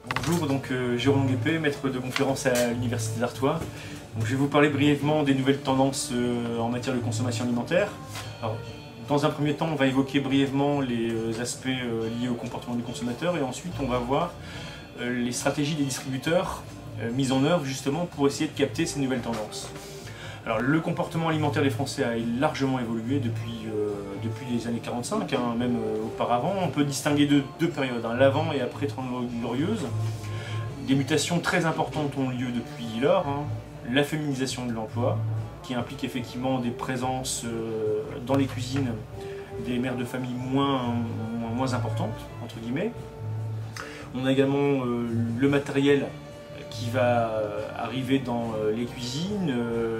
Bonjour, donc Jérôme Guépé, maître de conférence à l'Université d'Artois. Donc, je vais vous parler brièvement des nouvelles tendances en matière de consommation alimentaire. Alors, dans un premier temps, on va évoquer brièvement les aspects liés au comportement du consommateur et ensuite on va voir les stratégies des distributeurs mises en œuvre justement pour essayer de capter ces nouvelles tendances. Alors, le comportement alimentaire des Français a largement évolué depuis les années 45, même auparavant. On peut distinguer deux périodes, l'avant et après 30 glorieuses. Des mutations très importantes ont lieu depuis lors. La féminisation de l'emploi, qui implique effectivement des présences dans les cuisines des mères de famille moins importantes, entre guillemets. On a également le matériel qui va arriver dans les cuisines,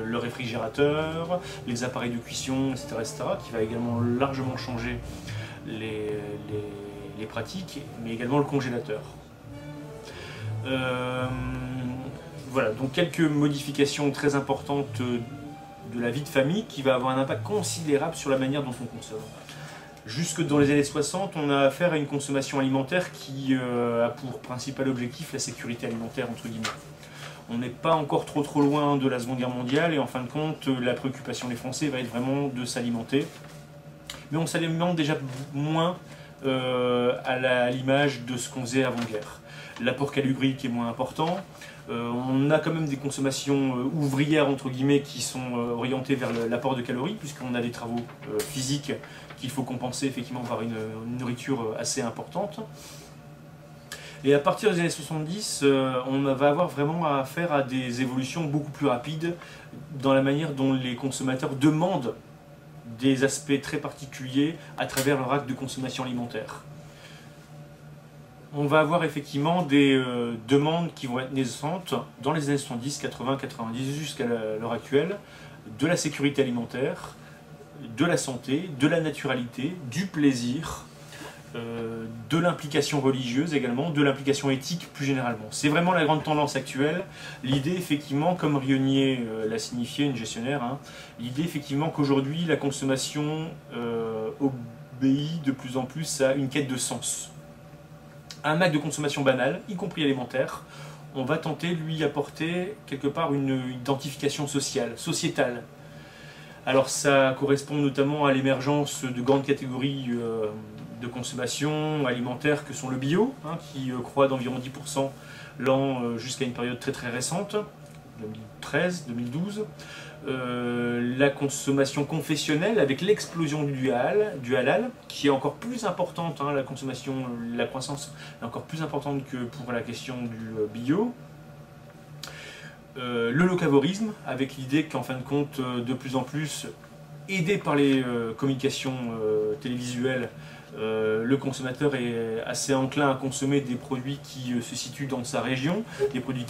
le réfrigérateur, les appareils de cuisson, etc., qui va également largement changer les pratiques, mais également le congélateur. Voilà, donc quelques modifications très importantes de la vie de famille qui va avoir un impact considérable sur la manière dont on consomme. Jusque dans les années 60, on a affaire à une consommation alimentaire qui a pour principal objectif la sécurité alimentaire, entre guillemets. On n'est pas encore trop loin de la Seconde Guerre mondiale et en fin de compte, la préoccupation des Français va être vraiment de s'alimenter. Mais on s'alimente déjà moins à l'image de ce qu'on faisait avant-guerre. L'apport calorique est moins important. On a quand même des consommations ouvrières, entre guillemets, qui sont orientées vers l'apport de calories, puisqu'on a des travaux physiques qu'il faut compenser effectivement par une nourriture assez importante. Et à partir des années 70, on va avoir vraiment affaire à des évolutions beaucoup plus rapides dans la manière dont les consommateurs demandent des aspects très particuliers à travers leur acte de consommation alimentaire. On va avoir effectivement des demandes qui vont être naissantes dans les années 70, 80, 90 jusqu'à l'heure actuelle, de la sécurité alimentaire, de la santé, de la naturalité, du plaisir, de l'implication religieuse également, de l'implication éthique plus généralement. C'est vraiment la grande tendance actuelle. L'idée effectivement, comme Rionnier l'a signifié, une gestionnaire, l'idée effectivement qu'aujourd'hui la consommation obéit de plus en plus à une quête de sens. Un acte de consommation banal, y compris alimentaire, on va tenter de lui apporter quelque part une identification sociale, sociétale. Alors ça correspond notamment à l'émergence de grandes catégories de consommation alimentaire que sont le bio, qui croît d'environ 10% l'an jusqu'à une période très récente, 2013, 2012. La consommation confessionnelle avec l'explosion du halal, qui est encore plus importante, la croissance est encore plus importante que pour la question du bio. Le locavorisme, avec l'idée qu'en fin de compte, de plus en plus, aidé par les communications télévisuelles, le consommateur est assez enclin à consommer des produits qui se situent dans sa région, des produits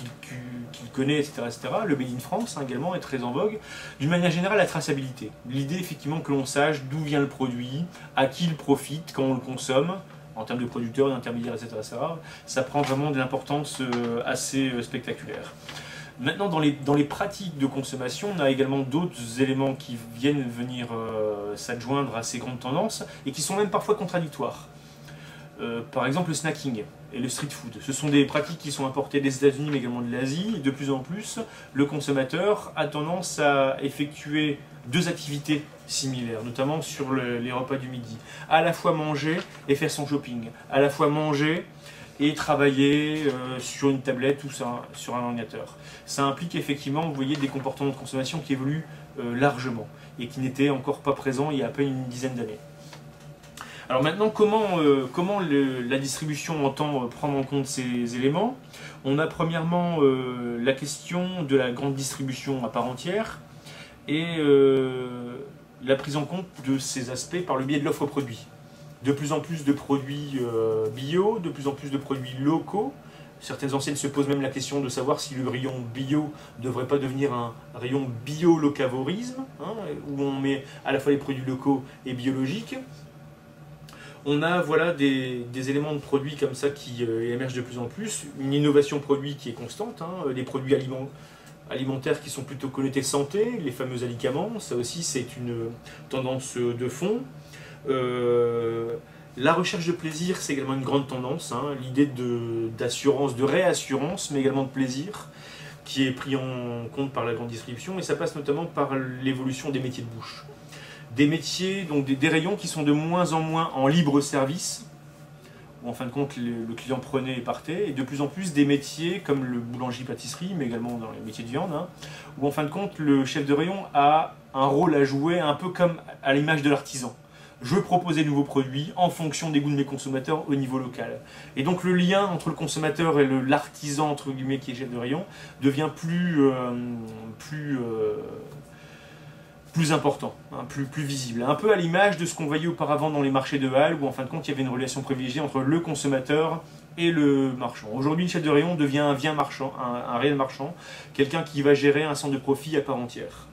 qu'il connaît, etc., etc. Le Made in France également est très en vogue. D'une manière générale, la traçabilité. L'idée effectivement que l'on sache d'où vient le produit, à qui il profite quand on le consomme, en termes de producteurs, d'intermédiaires, etc., etc. Ça prend vraiment de l'importance assez spectaculaire. Maintenant, dans les pratiques de consommation, on a également d'autres éléments qui viennent venir s'adjoindre à ces grandes tendances et qui sont même parfois contradictoires. Par exemple, le snacking et le street food. Ce sont des pratiques qui sont importées des États-Unis mais également de l'Asie. Et de plus en plus, le consommateur a tendance à effectuer deux activités similaires, notamment sur les repas du midi. À la fois manger et faire son shopping. À la fois manger et travailler sur une tablette ou sur un ordinateur. Ça implique effectivement, vous voyez, des comportements de consommation qui évoluent largement et qui n'étaient encore pas présents il y a à peine une dizaine d'années. Alors maintenant, comment la distribution entend prendre en compte ces éléments? On a premièrement la question de la grande distribution à part entière et la prise en compte de ces aspects par le biais de l'offre produit. De plus en plus de produits bio, de plus en plus de produits locaux. Certaines enseignes se posent même la question de savoir si le rayon bio ne devrait pas devenir un rayon bio-locavorisme, où on met à la fois les produits locaux et biologiques. On a voilà, des éléments de produits comme ça qui émergent de plus en plus. Une innovation produit qui est constante, des produits alimentaires qui sont plutôt connotés santé, les fameux alicaments, ça aussi c'est une tendance de fond. La recherche de plaisir, c'est également une grande tendance, hein, l'idée d'assurance, de réassurance, mais également de plaisir, qui est pris en compte par la grande distribution, et ça passe notamment par l'évolution des métiers de bouche. Des métiers, donc des rayons qui sont de moins en moins en libre service, où en fin de compte le client prenait et partait, et de plus en plus des métiers comme le boulangerie-pâtisserie, mais également dans les métiers de viande, hein, où en fin de compte le chef de rayon a un rôle à jouer un peu comme à l'image de l'artisan. Je propose des nouveaux produits en fonction des goûts de mes consommateurs au niveau local. Et donc le lien entre le consommateur et l'artisan, entre guillemets, qui est chef de rayon, devient plus important, hein, plus visible. Un peu à l'image de ce qu'on voyait auparavant dans les marchés de Halles, où en fin de compte il y avait une relation privilégiée entre le consommateur et le marchand. Aujourd'hui, le chef de rayon devient un réel marchand, quelqu'un qui va gérer un centre de profit à part entière.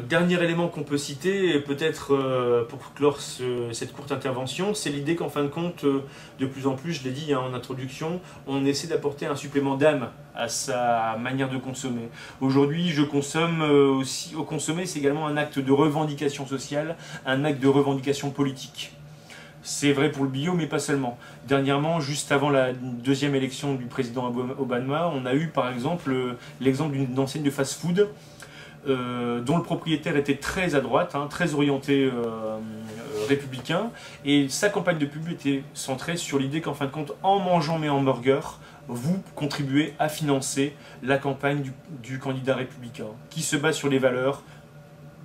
Dernier élément qu'on peut citer, peut-être pour clore cette courte intervention, c'est l'idée qu'en fin de compte, de plus en plus, je l'ai dit en introduction, on essaie d'apporter un supplément d'âme à sa manière de consommer. Aujourd'hui, je consomme aussi, consommer, c'est également un acte de revendication sociale, un acte de revendication politique. C'est vrai pour le bio, mais pas seulement. Dernièrement, juste avant la deuxième élection du président Obama, on a eu par exemple l'exemple d'une enseigne de fast-food dont le propriétaire était très à droite, hein, très orienté républicain, et sa campagne de pub était centrée sur l'idée qu'en fin de compte, en mangeant mes hamburgers, vous contribuez à financer la campagne du candidat républicain, qui se base sur des valeurs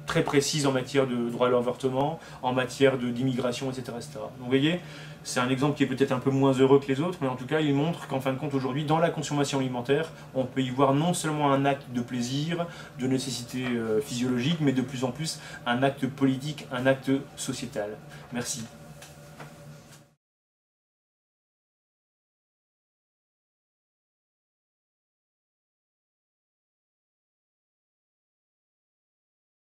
très précises en matière de droit à l'avortement, en matière d'immigration, etc., etc. Donc vous voyez, c'est un exemple qui est peut-être un peu moins heureux que les autres, mais en tout cas il montre qu'en fin de compte aujourd'hui, dans la consommation alimentaire, on peut y voir non seulement un acte de plaisir, de nécessité physiologique, mais de plus en plus un acte politique, un acte sociétal. Merci.